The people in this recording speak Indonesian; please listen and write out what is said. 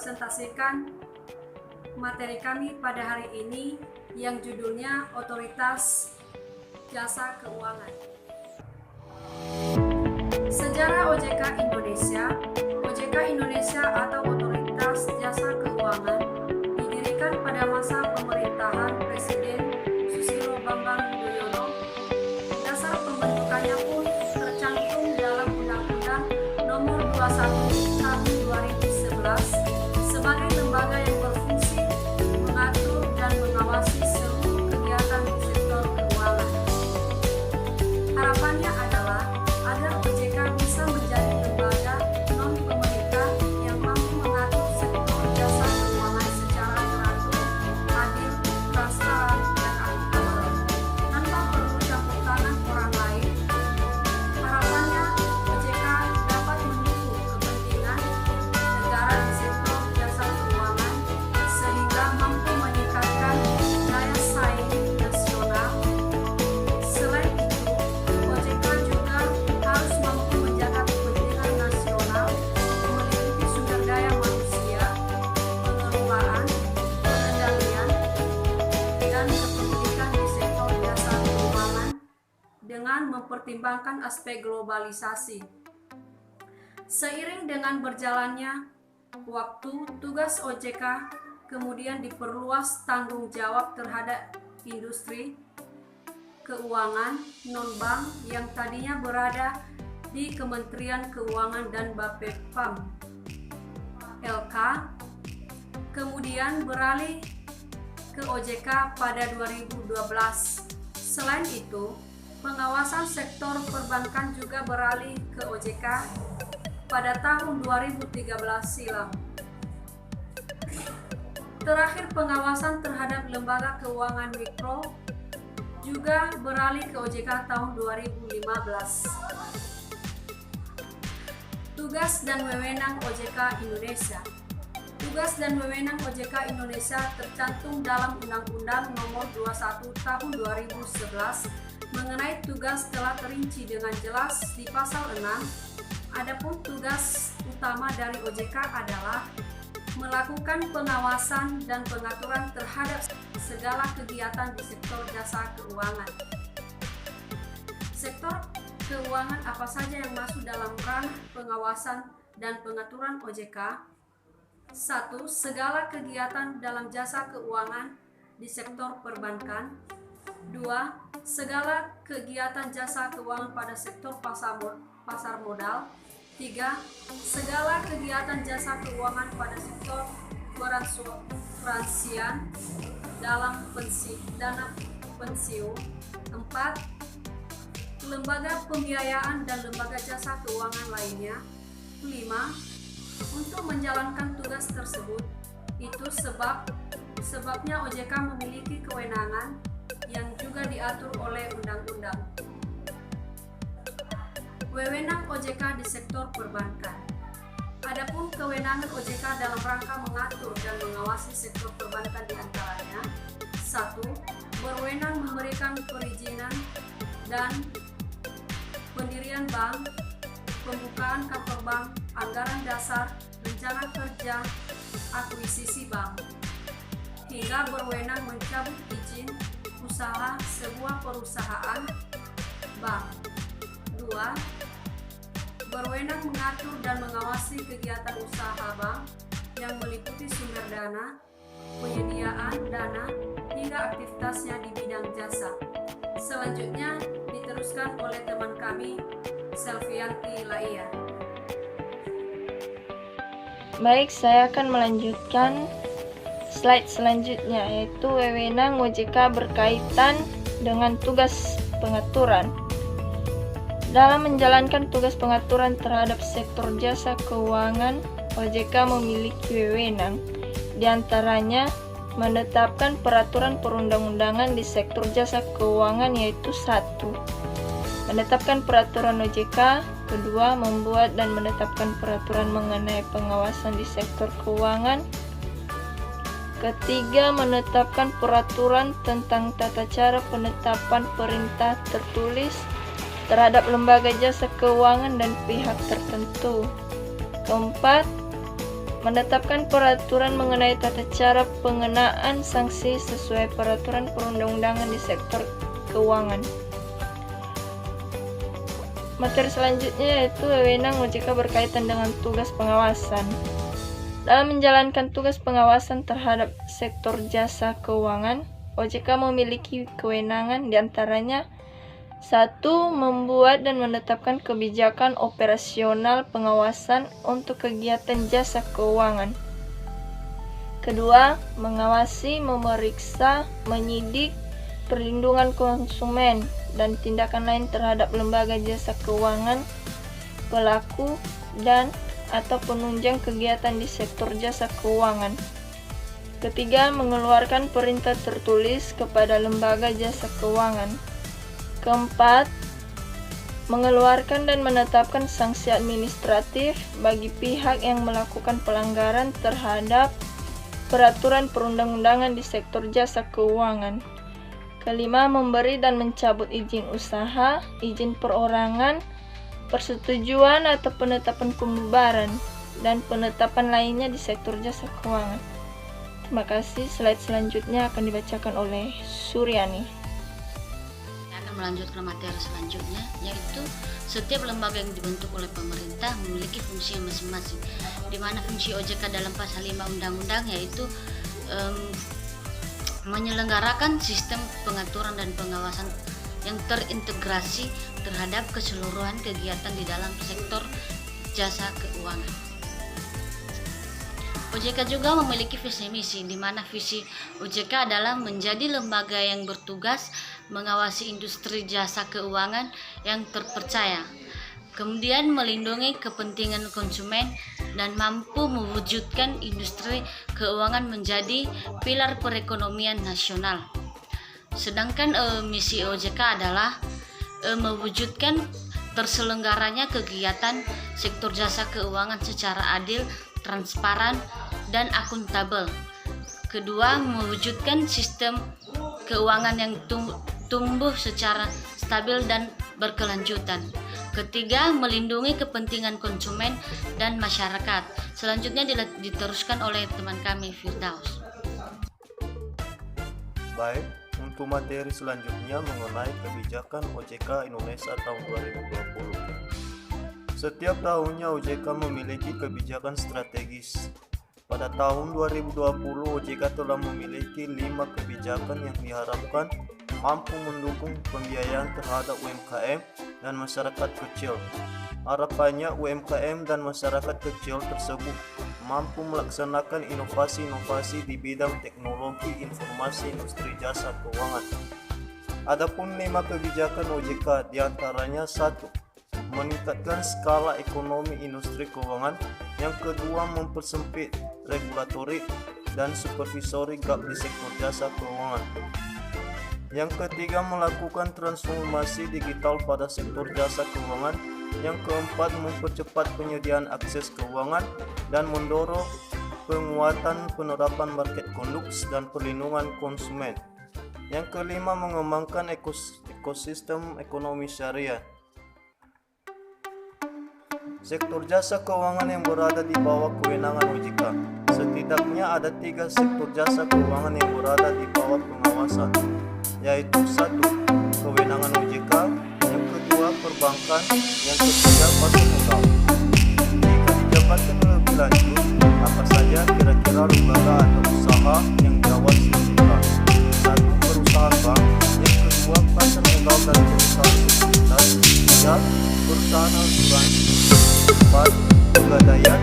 mempresentasikan materi kami pada hari ini yang judulnya Otoritas Jasa Keuangan. Sejarah OJK Indonesia. OJK Indonesia atau Otoritas Jasa Keuangan didirikan pada masa pemerintahan Presiden Susilo Bambang Yudhoyono. Dasar pembentukannya pun tercantum dalam Undang-Undang Nomor 21 Tahun 2011 sebagai lembaga yang berfungsi mengatur dan mengawasi seluruh kegiatan di sektor keuangan. Harapannya adalah agar OJK bisa menjadi lembaga non-pemerintah yang mampu mengatur sektor jasa keuangan secara teratur, adil, transparan, dan akuntabel, tanpa perlu campur tangan orang lain. Harapannya OJK dapat mendukung kepentingan negara di sektor jasa keuangan sehingga mampu meningkatkan daya saing nasional. Selain itu, OJK juga harus mampu menjaga kepentingan nasional meliputi sumber daya manusia, pengelolaan, pengendalian, dan kepemilikan di sektor jasa keuangan dengan mempertimbangkan aspek globalisasi. Seiring dengan berjalannya waktu, tugas OJK kemudian diperluas tanggung jawab terhadap industri keuangan non-bank yang tadinya berada di Kementerian Keuangan dan Bapepam LK, kemudian beralih ke OJK pada 2012. Selain itu, pengawasan sektor perbankan juga beralih ke OJK pada tahun 2013 silam. Terakhir, pengawasan terhadap lembaga keuangan mikro juga beralih ke OJK tahun 2015. Tugas dan wewenang OJK Indonesia. Tugas dan wewenang OJK Indonesia tercantum dalam Undang-Undang Nomor 21 Tahun 2011 mengenai tugas telah terinci dengan jelas di pasal 6. Adapun tugas utama dari OJK adalah melakukan pengawasan dan pengaturan terhadap segala kegiatan di sektor jasa keuangan. Sektor keuangan apa saja yang masuk dalam ranah pengawasan dan pengaturan OJK? 1. Segala kegiatan dalam jasa keuangan di sektor perbankan. 2. Segala kegiatan jasa keuangan pada sektor pasar modal. 3. Segala kegiatan jasa keuangan pada sektor perasuransian dalam dana pensiun. 4. Lembaga pembiayaan dan lembaga jasa keuangan lainnya. 5. Untuk menjalankan tugas tersebut, itu sebabnya OJK memiliki kewenangan yang juga diatur oleh undang-undang. Wewenang OJK di sektor perbankan. Adapun kewenangan OJK dalam rangka mengatur dan mengawasi sektor perbankan diantaranya: 1. Berwenang memberikan perizinan dan pendirian bank, pembukaan kantor bank, anggaran dasar, rencana kerja, akuisisi bank, hingga berwenang mencabut izin usaha sebuah perusahaan bank. 2. Berwenang mengatur dan mengawasi kegiatan usaha bank yang meliputi sumber dana, penyediaan dana, hingga aktivitasnya di bidang jasa. Selanjutnya diteruskan oleh teman kami, Selvianti Laia. Baik, saya akan melanjutkan slide selanjutnya, yaitu wewenang OJK berkaitan dengan tugas pengaturan. Dalam menjalankan tugas pengaturan terhadap sektor jasa keuangan, OJK memiliki wewenang, diantaranya menetapkan peraturan perundang-undangan di sektor jasa keuangan, yaitu 1. Menetapkan peraturan OJK. 2. Membuat dan menetapkan peraturan mengenai pengawasan di sektor keuangan. 3. Menetapkan peraturan tentang tata cara penetapan perintah tertulis terhadap lembaga jasa keuangan dan pihak tertentu. 4. menetapkan peraturan mengenai tata cara pengenaan sanksi sesuai peraturan perundang-undangan di sektor keuangan. Materi selanjutnya yaitu wewenang OJK berkaitan dengan tugas pengawasan. Dalam menjalankan tugas pengawasan terhadap sektor jasa keuangan, OJK memiliki kewenangan diantaranya 1. Membuat dan menetapkan kebijakan operasional pengawasan untuk kegiatan jasa keuangan. 2. Mengawasi, memeriksa, menyidik, perlindungan konsumen, dan tindakan lain terhadap lembaga jasa keuangan, pelaku, dan atau penunjang kegiatan di sektor jasa keuangan. 3. Mengeluarkan perintah tertulis kepada lembaga jasa keuangan. 4. Mengeluarkan dan menetapkan sanksi administratif bagi pihak yang melakukan pelanggaran terhadap peraturan perundang-undangan di sektor jasa keuangan. 5. Memberi dan mencabut izin usaha, izin perorangan, persetujuan atau penetapan pembubaran, dan penetapan lainnya di sektor jasa keuangan. Terima kasih. Slide selanjutnya akan dibacakan oleh Suryani. Melanjutkan materi selanjutnya, yaitu setiap lembaga yang dibentuk oleh pemerintah memiliki fungsi masing-masing, di mana fungsi OJK dalam pasal 5 undang-undang yaitu menyelenggarakan sistem pengaturan dan pengawasan yang terintegrasi terhadap keseluruhan kegiatan di dalam sektor jasa keuangan. OJK juga memiliki visi misi, di mana visi OJK adalah menjadi lembaga yang bertugas mengawasi industri jasa keuangan yang terpercaya, kemudian melindungi kepentingan konsumen dan mampu mewujudkan industri keuangan menjadi pilar perekonomian nasional. Sedangkan misi OJK adalah mewujudkan terselenggaranya kegiatan sektor jasa keuangan secara adil, transparan, dan akuntabel. Kedua, mewujudkan sistem keuangan yang tumbuh secara stabil dan berkelanjutan. Ketiga, melindungi kepentingan konsumen dan masyarakat. Selanjutnya diteruskan oleh teman kami, Firdaus. Baik, untuk materi selanjutnya mengenai kebijakan OJK Indonesia tahun 2020. Setiap tahunnya OJK memiliki kebijakan strategis. Pada tahun 2020, OJK telah memiliki 5 kebijakan yang diharapkan mampu mendukung pembiayaan terhadap UMKM dan masyarakat kecil. Harapannya UMKM dan masyarakat kecil tersebut mampu melaksanakan inovasi-inovasi di bidang teknologi informasi industri jasa keuangan. Adapun 5 kebijakan OJK diantaranya 1. Meningkatkan skala ekonomi industri keuangan. Yang kedua, mempersempit regulatorik dan supervisori gap di sektor jasa keuangan. Yang ketiga, melakukan transformasi digital pada sektor jasa keuangan. Yang keempat, mempercepat penyediaan akses keuangan dan mendorong penguatan penerapan market conduct dan perlindungan konsumen. Yang kelima, mengembangkan ekosistem ekonomi syariah. Sektor jasa keuangan yang berada di bawah kewenangan OJK. Setidaknya ada 3 sektor jasa keuangan yang berada di bawah pengawasan, yaitu 1. Kewenangan OJK, yang kedua perbankan, yang ketiga pasar modal. Jika dijabarkan lebih lanjut, apa saja kira-kira lembaga atau usaha yang diawasi OJK? 1. Perusahaan bank, yang kedua pasar modal dan perusahaan sekuritas, 3. Perusahaan asuransi, 4. Pegadaian,